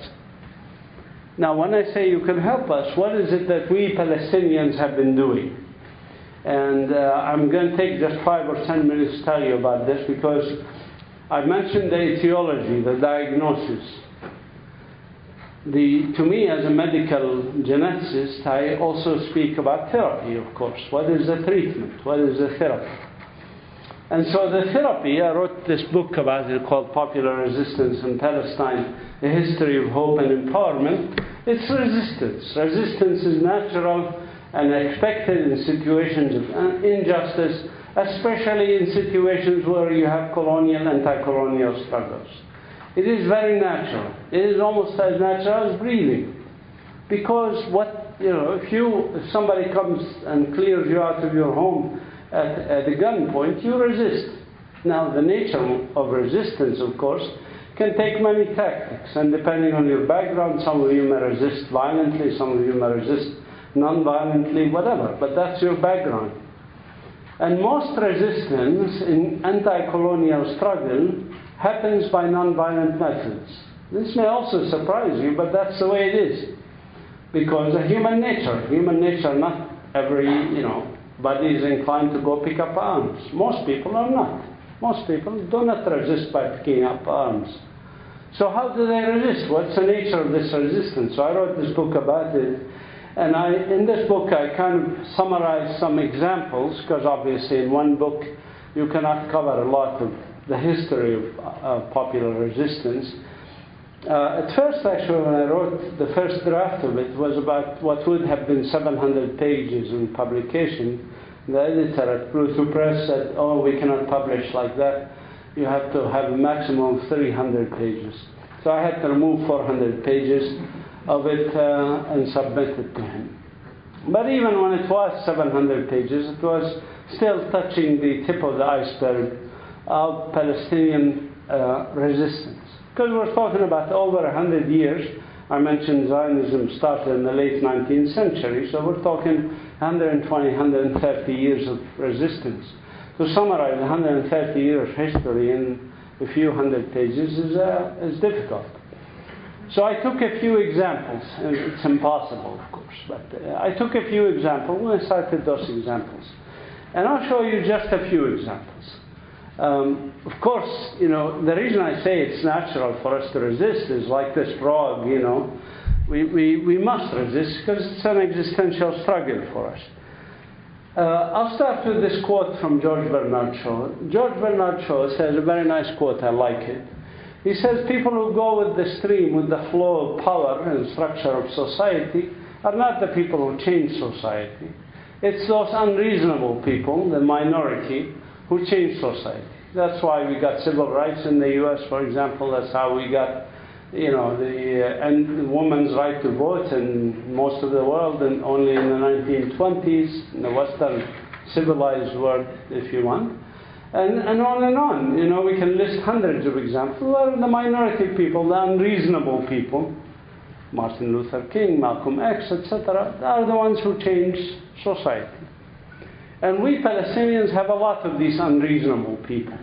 Now, when I say you can help us, what is it that we Palestinians have been doing? And I'm going to take just 5 or 10 minutes to tell you about this because I mentioned the etiology, the diagnosis. To me, as a medical geneticist, I also speak about therapy, of course. What is the treatment? What is the therapy? And so the therapy, I wrote this book about it called Popular Resistance in Palestine, A History of Hope and Empowerment. It's resistance. Resistance is natural and expected in situations of injustice, especially in situations where you have colonial, anti-colonial struggles. It is very natural. It is almost as natural as breathing. Because if somebody comes and clears you out of your home at a gunpoint, you resist. Now, the nature of resistance, of course, can take many tactics. And depending on your background, some of you may resist violently, some of you may resist non-violently, whatever. But that's your background. And most resistance in anti-colonial struggle happens by non-violent methods. This may also surprise you, but that's the way it is. Because of human nature, not every, body is inclined to go pick up arms. Most people are not. Most people do not resist by picking up arms. So how do they resist? What's the nature of this resistance? So I wrote this book about it. And in this book, I kind of summarized some examples, because obviously in one book, you cannot cover a lot of the history of popular resistance. At first, actually, when I wrote the first draft of it, was about what would have been 700 pages in publication. The editor at Pluto Press said, oh, we cannot publish like that. You have to have a maximum of 300 pages. So I had to remove 400 pages of it and submit it to him. But even when it was 700 pages, it was still touching the tip of the iceberg of Palestinian resistance. Because we're talking about over 100 years. I mentioned Zionism started in the late 19th century, so we're talking 120, 130 years of resistance. To summarize 130 years history in a few hundred pages is difficult. So I took a few examples, and it's impossible, of course, but I took a few examples, and I cited those examples. And I'll show you just a few examples. Of course, you know, the reason I say it's natural for us to resist is like this frog, you know. We must resist because it's an existential struggle for us. I'll start with this quote from George Bernard Shaw. George Bernard Shaw says a very nice quote, I like it. He says, people who go with the stream, with the flow of power and structure of society, are not the people who change society. It's those unreasonable people, the minority, who change society. That's why we got civil rights in the US, for example. That's how we got, you know, the woman's right to vote in most of the world, and only in the 1920s, in the Western civilized world, if you want. And on and on. You know, we can list hundreds of examples. Well, the minority people, the unreasonable people, Martin Luther King, Malcolm X, etc., are the ones who change society. And we Palestinians have a lot of these unreasonable people.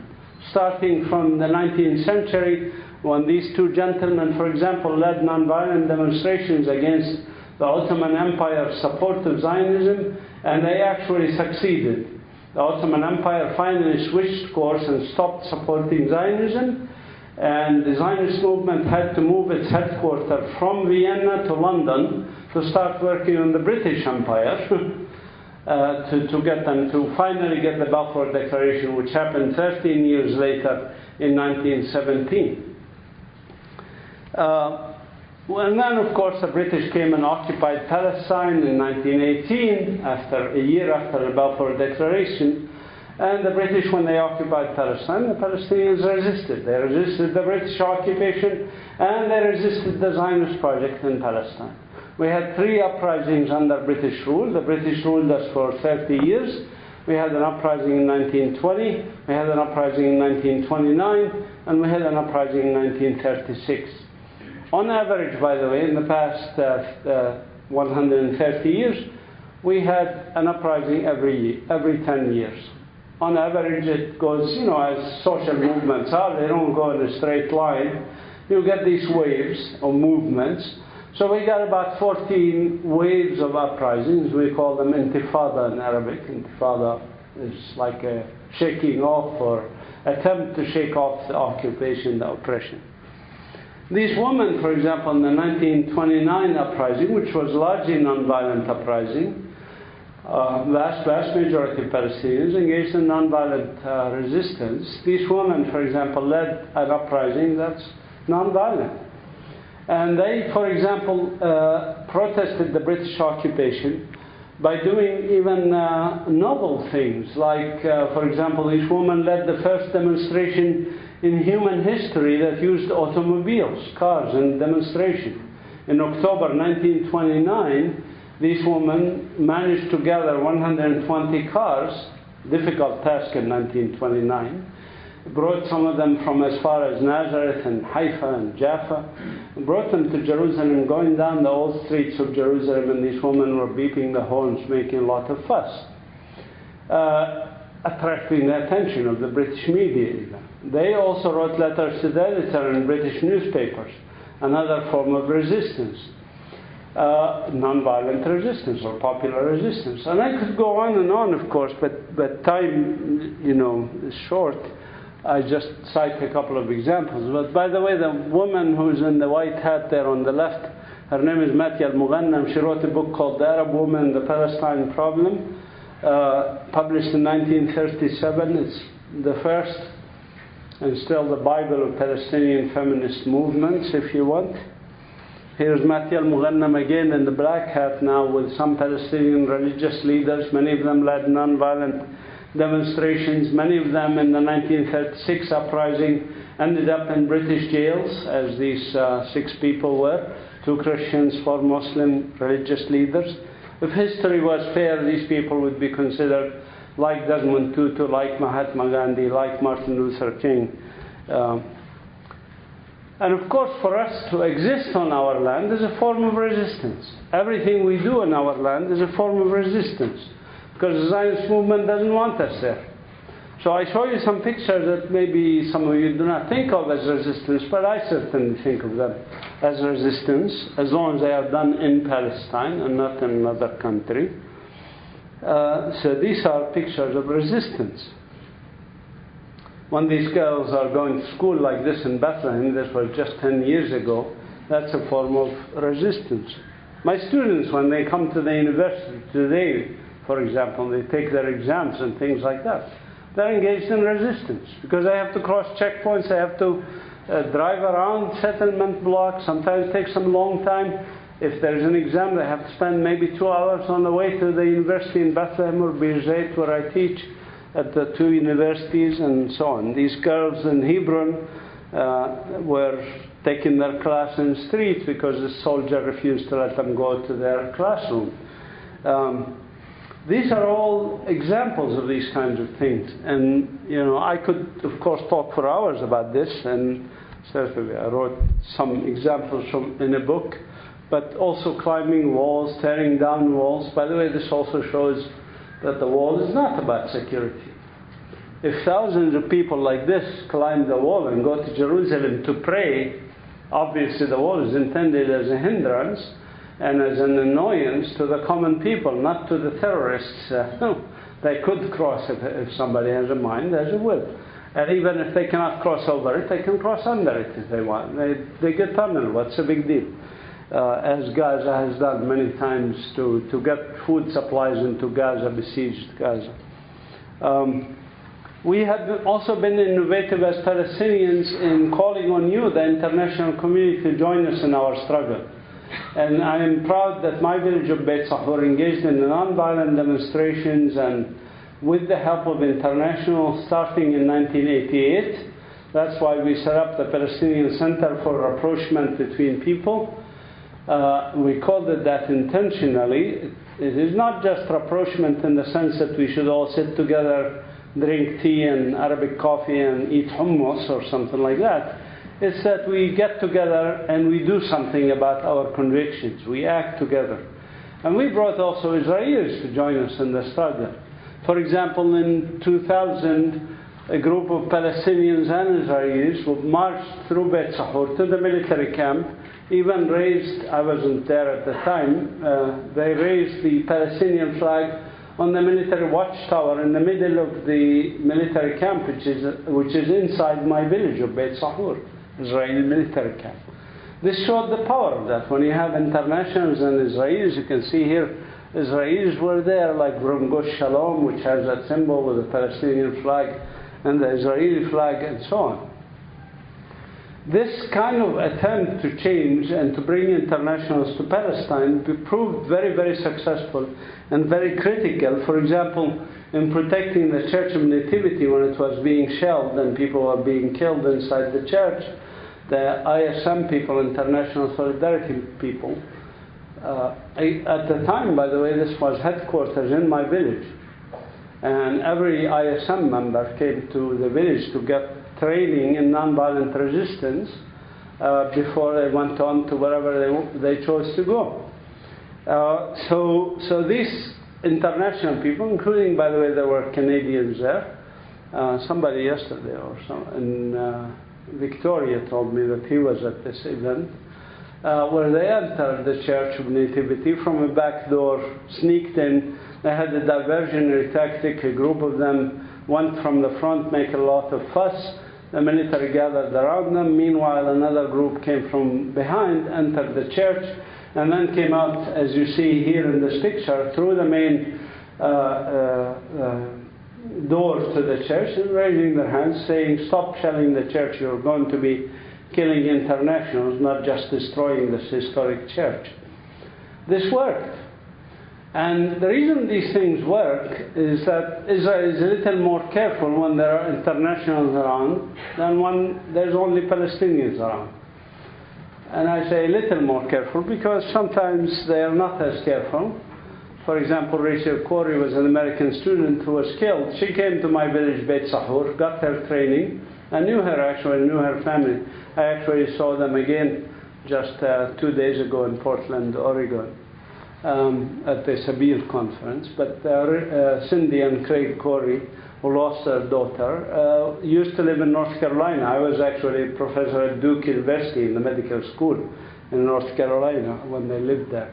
Starting from the 19th century, when these two gentlemen, for example, led nonviolent demonstrations against the Ottoman Empire's support of Zionism, and they actually succeeded. The Ottoman Empire finally switched course and stopped supporting Zionism, and the Zionist movement had to move its headquarters from Vienna to London to start working on the British Empire to get them to finally get the Balfour Declaration, which happened 13 years later in 1917. And then, of course, the British came and occupied Palestine in 1918, a year after the Balfour Declaration. And the British, when they occupied Palestine, the Palestinians resisted. They resisted the British occupation, and they resisted the Zionist project in Palestine. We had 3 uprisings under British rule. The British ruled us for 30 years. We had an uprising in 1920, we had an uprising in 1929, and we had an uprising in 1936. On average, by the way, in the past 130 years, we had an uprising every 10 years. On average, it goes, you know, as social movements are, they don't go in a straight line. You get these waves or movements. So we got about 14 waves of uprisings. We call them intifada in Arabic. Intifada is like a shaking off or attempt to shake off the occupation, the oppression. These women, for example, in the 1929 uprising, which was largely non-violent uprising, vast majority of Palestinians engaged in non-violent resistance. These women, for example, led an uprising that's non-violent. And they, for example, protested the British occupation by doing even novel things. Like, for example, these women led the first demonstration in human history that used automobiles, cars, in demonstration. In October 1929, these women managed to gather 120 cars, difficult task in 1929, brought some of them from as far as Nazareth and Haifa and Jaffa, brought them to Jerusalem, going down the old streets of Jerusalem, and these women were beeping the horns, making a lot of fuss, attracting the attention of the British media even. They also wrote letters to the editor in British newspapers, another form of resistance. Non-violent resistance or popular resistance. And I could go on and on, of course, but time, you know, is short. I just cite a couple of examples. But by the way, the woman who's in the white hat there on the left, her name is Mazin Qumsiyeh. She wrote a book called The Arab Woman and the Palestine Problem, published in 1937. It's the first and still the Bible of Palestinian feminist movements, if you want. Here's Mazin Qumsiyeh again in the black hat now with some Palestinian religious leaders. Many of them led non-violent demonstrations. Many of them in the 1936 uprising ended up in British jails, as these 6 people were, 2 Christians, 4 Muslim religious leaders. If history was fair, these people would be considered like Desmond Tutu, like Mahatma Gandhi, like Martin Luther King. And of course, for us to exist on our land is a form of resistance. Everything we do on our land is a form of resistance, because the Zionist movement doesn't want us there. So I show you some pictures that maybe some of you do not think of as resistance, but I certainly think of them as resistance, as long as they are done in Palestine and not in another country. So these are pictures of resistance. When these girls are going to school like this in Bethlehem, this was just 10 years ago, that's a form of resistance. My students, when they come to the university today, for example, they take their exams and things like that, they're engaged in resistance because they have to cross checkpoints, they have to drive around settlement blocks, sometimes it takes them a long time. If there's an exam, they have to spend maybe 2 hours on the way to the university in Bethlehem or Beit Zeit, where I teach at the 2 universities and so on. These girls in Hebron were taking their class in the street because the soldier refused to let them go to their classroom. These are all examples of these kinds of things. And, you know, I could, of course, talk for hours about this, and certainly I wrote some examples in a book, but also climbing walls, tearing down walls. By the way, this also shows that the wall is not about security. If thousands of people like this climb the wall and go to Jerusalem to pray, obviously the wall is intended as a hindrance and as an annoyance to the common people, not to the terrorists. They could cross if somebody has a mind, has a will. And even if they cannot cross over it, they can cross under it if they want. They get tunnel. What's the big deal? As Gaza has done many times to get food supplies into Gaza, besieged Gaza. We have also been innovative as Palestinians in calling on you, the international community, to join us in our struggle. And I am proud that my village of Beit Sahour engaged in the non-violent demonstrations, and with the help of international, starting in 1988. That's why we set up the Palestinian Center for Rapprochement Between People. We called it that intentionally. It is not just rapprochement in the sense that we should all sit together, drink tea and Arabic coffee and eat hummus or something like that. It's that we get together and we do something about our convictions. We act together. And we brought also Israelis to join us in the struggle. For example, in 2000, a group of Palestinians and Israelis marched through Beit Sahour to the military camp, even raised, I wasn't there at the time, they raised the Palestinian flag on the military watchtower in the middle of the military camp, which is inside my village of Beit Sahour, Israeli military camp. This showed the power of that. When you have internationals and Israelis, you can see here, Israelis were there, like Gush Shalom, which has that symbol with the Palestinian flag and the Israeli flag and so on. This kind of attempt to change and to bring internationals to Palestine proved very, very successful and very critical. For example, in protecting the Church of Nativity when it was being shelled and people were being killed inside the church, the ISM people, International Solidarity people, at the time, by the way, this was headquarters in my village. And every ISM member came to the village to get training in nonviolent resistance before they went on to wherever they chose to go. So these international people, including, by the way, there were Canadians there. Somebody yesterday or so in Victoria told me that he was at this event, where they entered the Church of Nativity from a back door, sneaked in. They had a diversionary tactic. A group of them went from the front, make a lot of fuss. The military gathered around them. Meanwhile, another group came from behind, entered the church, and then came out, as you see here in this picture, through the main doors to the church, and raising their hands, saying, "Stop shelling the church. You're going to be killing internationals, not just destroying this historic church." This worked. And the reason these things work is that Israel is a little more careful when there are internationals around than when there's only Palestinians around. And I say a little more careful because sometimes they are not as careful. For example, Rachel Corey was an American student who was killed. She came to my village, Beit Sahour, got her training. I knew her actually, I knew her family. I actually saw them again just 2 days ago in Portland, Oregon. At the Sabir conference, but Cindy and Craig Corey, who lost their daughter, used to live in North Carolina. I was actually a professor at Duke University in the medical school in North Carolina when they lived there.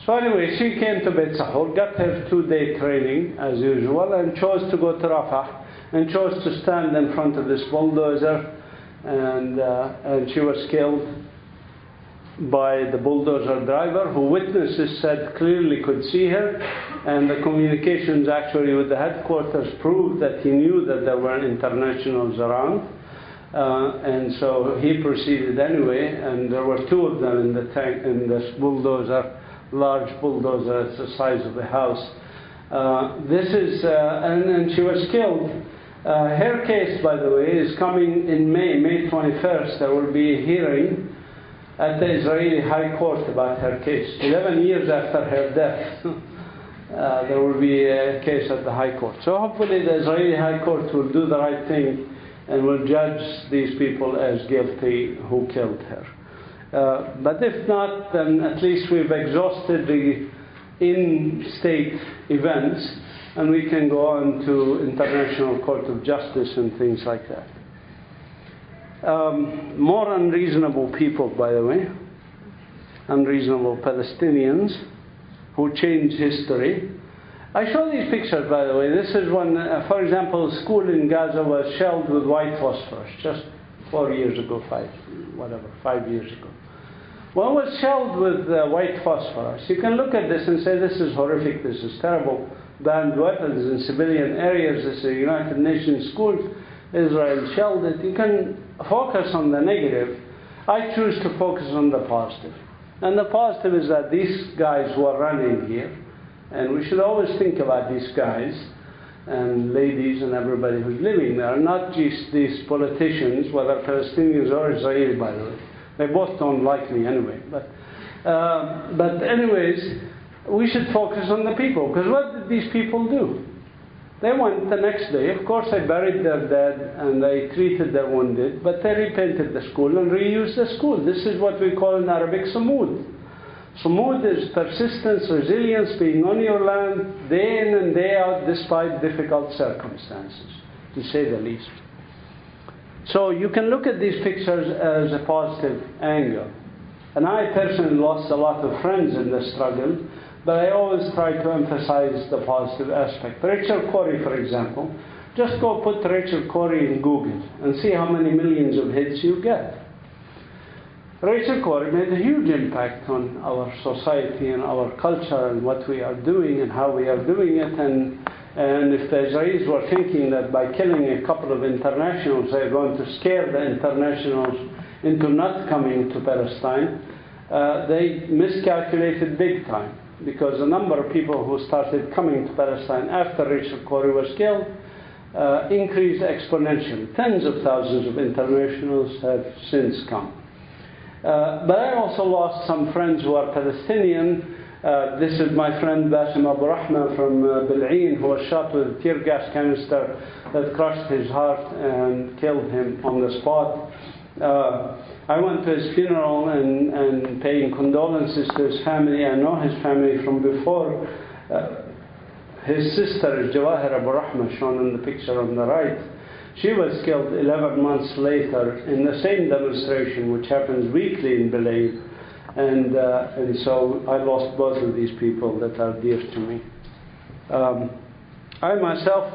So anyway, she came to Beit Sahour, got her 2-day training as usual, and chose to go to Rafah, and chose to stand in front of this bulldozer, and she was killed by the bulldozer driver, who witnesses said clearly could see her, and the communications actually with the headquarters proved that he knew that there were internationals around, and so he proceeded anyway, and there were 2 of them in the tank, in this bulldozer, large bulldozer, it's the size of the house. And she was killed. Her case, by the way, is coming in May 21st. There will be a hearing at the Israeli High Court about her case. 11 years after her death, there will be a case at the High Court. So hopefully the Israeli High Court will do the right thing and will judge these people as guilty who killed her. But if not, then at least we've exhausted the in-state events, and we can go on to International Court of Justice and things like that. More unreasonable people, by the way, unreasonable Palestinians who change history. I show these pictures, by the way. This is one, for example, a school in Gaza was shelled with white phosphorus just 4 years ago, 5 years ago. Well, it was shelled with white phosphorus. You can look at this and say, this is horrific, this is terrible. Banned weapons in civilian areas, this is a United Nations school. Israel shelled it. You can focus on the negative. I choose to focus on the positive. And the positive is that these guys who are running here, and we should always think about these guys and ladies and everybody who's living there, not just these politicians, whether Palestinians or Israeli, by the way. They both don't like me anyway. But anyways, we should focus on the people. Because what did these people do? They went the next day. Of course, they buried their dead and they treated their wounded, but they repainted the school and reused the school. This is what we call in Arabic sumud. Sumud is persistence, resilience, being on your land day in and day out despite difficult circumstances, to say the least. So you can look at these pictures as a positive angle. And I personally lost a lot of friends in the struggle, but I always try to emphasize the positive aspect. Rachel Corrie, for example, just go put Rachel Corrie in Google and see how many millions of hits you get. Rachel Corrie made a huge impact on our society and our culture and what we are doing and how we are doing it. And if the Israelis were thinking that by killing a couple of internationals they're going to scare the internationals into not coming to Palestine, they miscalculated big time, because the number of people who started coming to Palestine after Rachel Corrie was killed increased exponentially. Tens of thousands of internationals have since come. But I also lost some friends who are Palestinian. This is my friend Basim Abu Rahma from Bil'een, who was shot with a tear gas canister that crushed his heart and killed him on the spot. I went to his funeral and paying condolences to his family. I know his family from before. His sister is Jawahir Abu Rahma, shown in the picture on the right. She was killed 11 months later in the same demonstration, which happens weekly in Bethlehem. And so I lost both of these people that are dear to me. I myself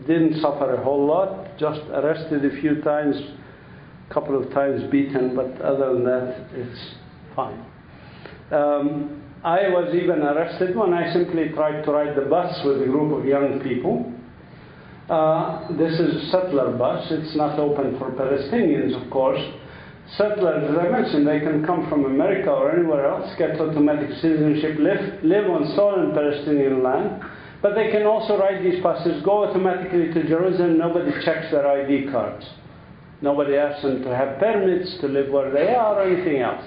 didn't suffer a whole lot, just arrested a few times, a couple of times beaten, but other than that, it's fine. I was even arrested when I simply tried to ride the bus with a group of young people. This is a settler bus. It's not open for Palestinians, of course. Settlers, as I mentioned, they can come from America or anywhere else, get automatic citizenship, live on stolen Palestinian land, but they can also ride these buses, go automatically to Jerusalem. Nobody checks their ID cards. Nobody asks them to have permits to live where they are or anything else.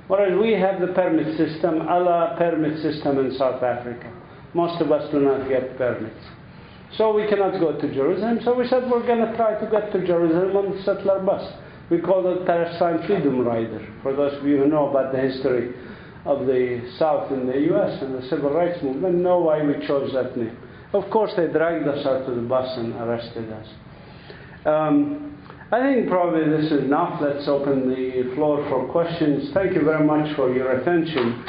Whereas we have the permit system, a la permit system in South Africa. Most of us do not get permits. So we cannot go to Jerusalem. So we said we're going to try to get to Jerusalem on the settler bus. We call it Palestine Freedom Rider. For those of you who know about the history of the South in the US and the civil rights movement, know why we chose that name. Of course, they dragged us out to the bus and arrested us. I think probably this is enough. Let's open the floor for questions. Thank you very much for your attention.